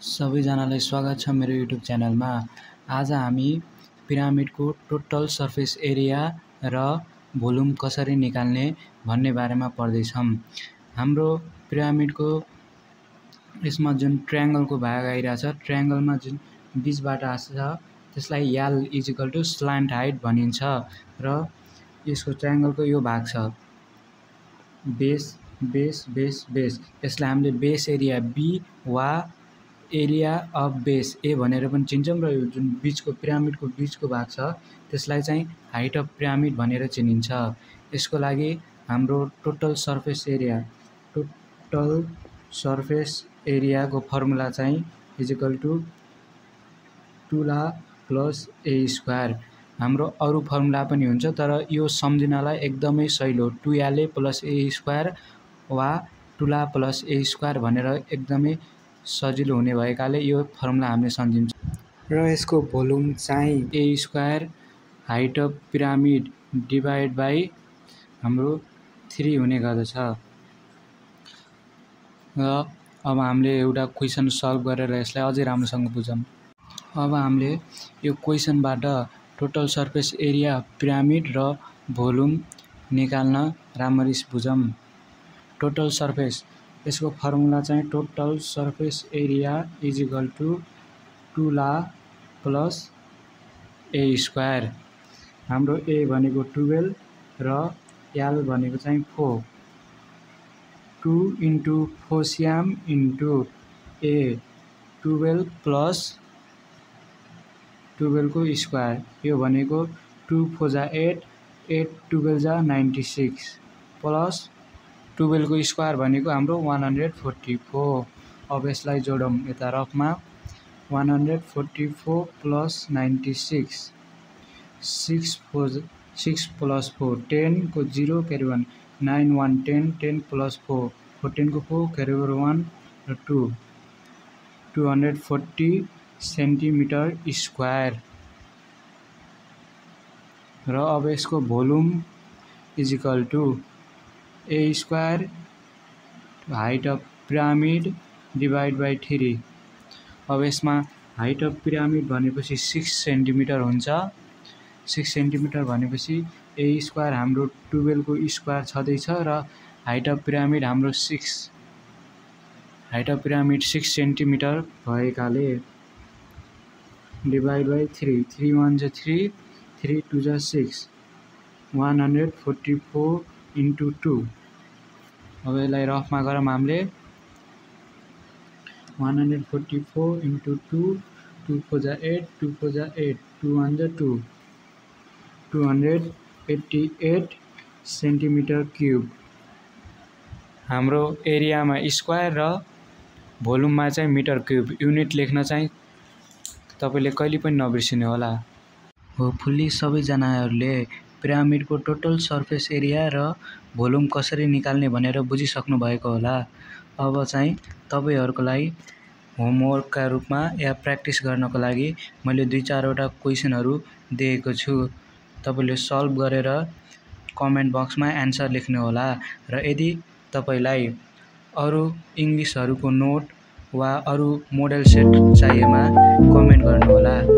सबैजनालाई स्वागत छ मेरो युट्युब च्यानलमा। आज हामी पिरामिडको टोटल सर्फेस एरिया र भोल्युम कसरी निकाल्ने भन्ने बारेमा पढ्दैछौँ। हाम्रो पिरामिडको यसमा जुन ट्रायंगलको भाग आइरहेछ, ट्रायंगलमा जुन बीचबाट आछ त्यसलाई याल इक्वल टु स्लान्ट हाइट भनिन्छ र यसको ट्रायंगलको यो भाग छ बेस बेस बेस बेस। यसलाई हामीले बेस एरिया बी वा एरिया अफ बेस ए भनेर पनि चिन्छौँ र यो जुन बीचको पिरामिडको बीचको भाग छ त्यसलाई चाहिँ हाइट अफ पिरामिड भनेर चिनिन्छ। यसको लागि हाम्रो टोटल सर्फेस एरियाको फर्मुला चाहिँ equal to 2 plus a square. हाम्रो अरू फर्मुला पनि हुन्छ तर यो सम्झिनलाई एकदमै सजिलो 2a प्लस ए स्क्वायर वा 2 प्लस ए स्क्वायर भनेर एकदमै सजिलो हुने भएकाले यो फर्मुला हामीले सम्झिन्छौँ। र यसको भोल्युम चाहिँ a square height of pyramid divide by हाम्रो 3 हुने गर्दछ। र अब हामीले एउटा क्वेसन सल्भ गरेर यसलाई अझै राम्रोसँग बुझौँ। अब हामीले यो क्वेसनबाट टोटल सर्फेस एरिया पिरामिड र भोल्युम निकाल्न राम्ररी बुझौँ। टोटल सर्फेस यसको फर्मुला चाहिँ total surface area is equal to 2 plus a square. हाम्रो ए भनेको 12 र एल भनेको चाहिँ 4। 2 इन्टु 4 स्याम इन्टु ए 12 प्लस 12 को स्क्वायर, यो भनेको 2 4 जा 8, 8 12 जा 96 प्लस 12 को स्क्वायर भनेको हाम्रो 144। अब यसलाई जोडौँ यता रफमा 144 प्लस 96 6 प्लस 4 10 को 0 क्यारी 1 9 1 10 10 प्लस 4 14 को 4 क्यारी 1 र 2 240 सेन्टिमिटर स्क्वायर। र अब यसको volume is equal to a square height of pyramid divide by 3। अब यसमा हाइट अफ पिरामिड भनेपछि 6 सेन्टिमिटर हुन्छ। 6 सेन्टिमिटर भनेपछि ए स्क्वायर हाम्रो 12 को स्क्वायर छँदैछ र हाइट अफ पिरामिड हाम्रो 6 सेन्टिमिटर भएकाले डिभाइड बाई 3 3 1 जा 3 3 2 जा 6 144 इन्टु 2। अब यसलाई रफमा गरौँ हामीले 144 इन्टु 2 2 4 जा 8 2 4 जा 8 2 1 जा 2 288 सेन्टिमिटर क्युब। हाम्रो एरियामा स्क्वायर र भोल्युममा चाहिँ मिटर क्युब युनिट लेख्न चाहिँ तपाईले कहिले पनि नबिर्सिनु होला। होपफुल्ली सबैजनाहरूले पिरामिडको टोटल सर्फेस एरिया र भोल्युम कसरी निकाल्ने भनेर बुझिसक्नु भएको होला। अब चाहिँ तपाईहरुको लागि होमवर्कका रूपमा या प्र्याक्टिस गर्नको लागि मैले 2-4 वटा क्वेसनहरु दिएको छु। तपाईले सल्भ गरेर कमेन्ट बक्समा एन्सर लेख्नु होला र यदि तपाईलाई अरू इंग्लिशहरुको नोट वा अरू मोडल सेट चाहिएमा कमेन्ट गर्नु होला।